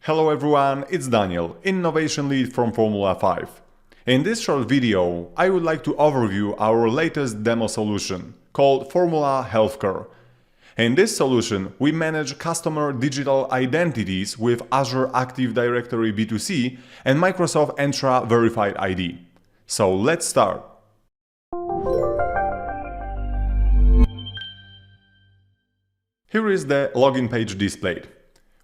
Hello everyone, it's Daniel, Innovation Lead from Formula 5. In this short video, I would like to overview our latest demo solution, called Formula Healthcare. In this solution, we manage customer digital identities with Azure Active Directory B2C and Microsoft Entra Verified ID. So let's start. Here is the login page displayed.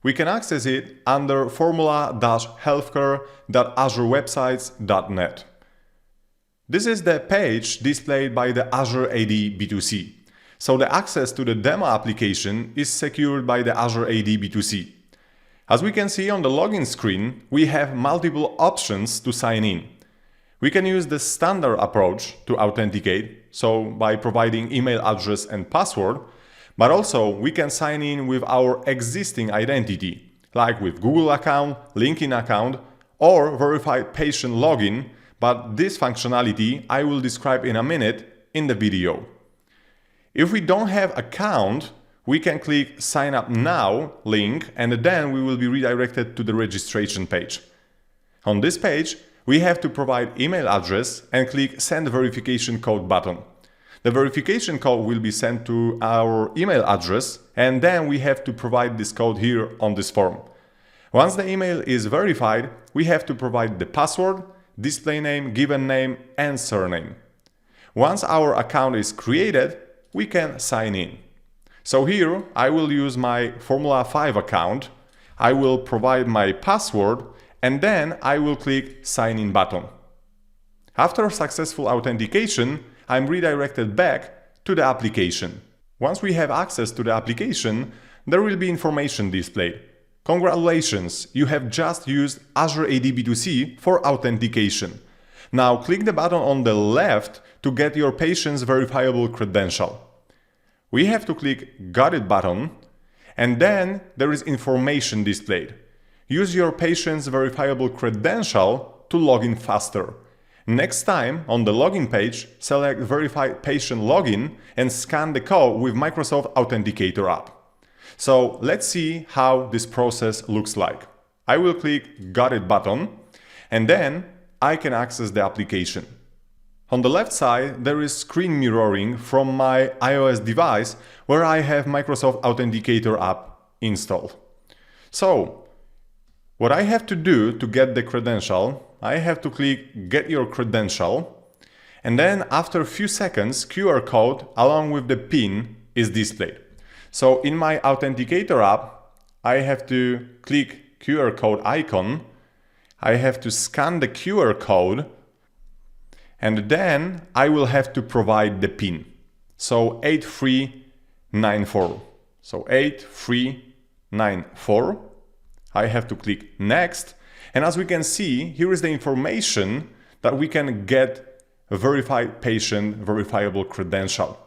We can access it under formula-healthcare.azurewebsites.net. This is the page displayed by the Azure AD B2C. So the access to the demo application is secured by the Azure AD B2C. As we can see on the login screen, we have multiple options to sign in. We can use the standard approach to authenticate, so by providing email address and password, but also we can sign in with our existing identity, like with Google account, LinkedIn account, or verified patient login, but this functionality I will describe in a minute in the video. If we don't have account, we can click Sign Up Now link and then we will be redirected to the registration page. On this page, we have to provide email address and click Send Verification Code button. The verification code will be sent to our email address and then we have to provide this code here on this form. Once the email is verified, we have to provide the password, display name, given name and surname. Once our account is created, we can sign in. So here I will use my Formula 5 account, I will provide my password and then I will click Sign In button. After successful authentication, I'm redirected back to the application. Once we have access to the application, there will be information displayed. Congratulations, you have just used Azure AD B2C for authentication. Now click the button on the left to get your patient's verifiable credential. We have to click Got It button and then there is information displayed. Use your patient's verifiable credential to log in faster. Next time, on the login page, select Verified Patient Login and scan the code with Microsoft Authenticator app. So let's see how this process looks like. I will click Got It button and then I can access the application. On the left side, there is screen mirroring from my iOS device where I have Microsoft Authenticator app installed. So, what I have to do to get the credential, I have to click Get Your Credential and then after a few seconds QR code along with the PIN is displayed. So in my Authenticator app, I have to click QR code icon, I have to scan the QR code and then I will have to provide the PIN. So 8394. So 8394. I have to click Next. And as we can see, here is the information that we can get a verified patient verifiable credential.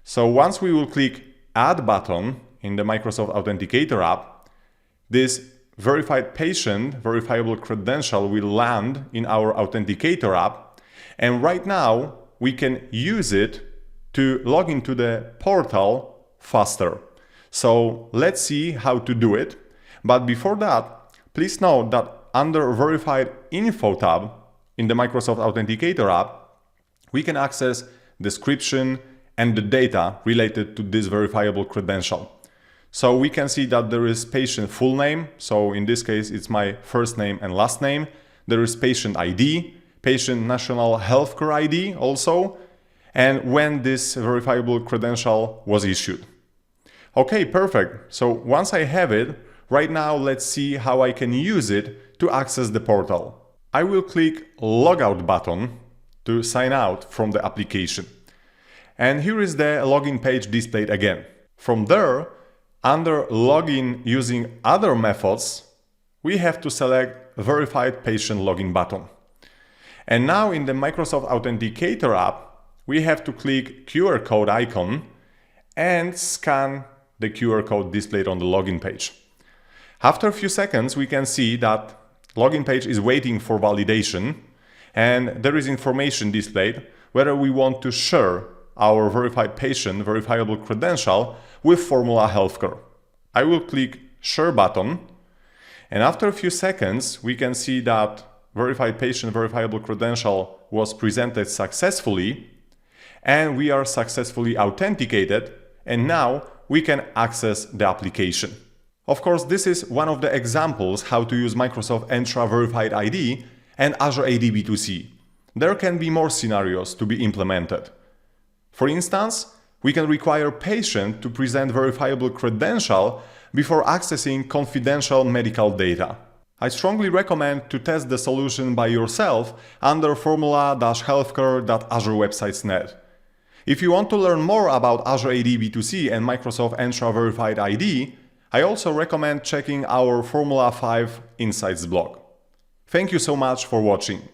So once we will click Add button in the Microsoft Authenticator app, this verified patient verifiable credential will land in our Authenticator app. And right now we can use it to log into the portal faster. So let's see how to do it. But before that, please note that under Verified Info tab in the Microsoft Authenticator app, we can access description and the data related to this verifiable credential. So we can see that there is patient full name, so in this case it's my first name and last name. There is patient ID, patient national healthcare ID also, and when this verifiable credential was issued. Okay, perfect. So once I have it, right now let's see how I can use it to access the portal. I will click Logout button to sign out from the application. And here is the login page displayed again. From there, under Login using other methods, we have to select Verified Patient Login button. And now in the Microsoft Authenticator app, we have to click QR code icon and scan the QR code displayed on the login page. After a few seconds, we can see that login page is waiting for validation and there is information displayed whether we want to share our verified patient verifiable credential with Formula Healthcare. I will click Share button And after a few seconds, we can see that verified patient verifiable credential was presented successfully, and we are successfully authenticated, and now we can access the application. Of course, this is one of the examples how to use Microsoft Entra Verified ID and Azure AD B2C. There can be more scenarios to be implemented. For instance, we can require patient to present verifiable credential before accessing confidential medical data. I strongly recommend to test the solution by yourself under formula-healthcare.azure websites.net. If you want to learn more about Azure AD B2C and Microsoft Entra Verified ID, I also recommend checking our Formula 5 Insights blog. Thank you so much for watching.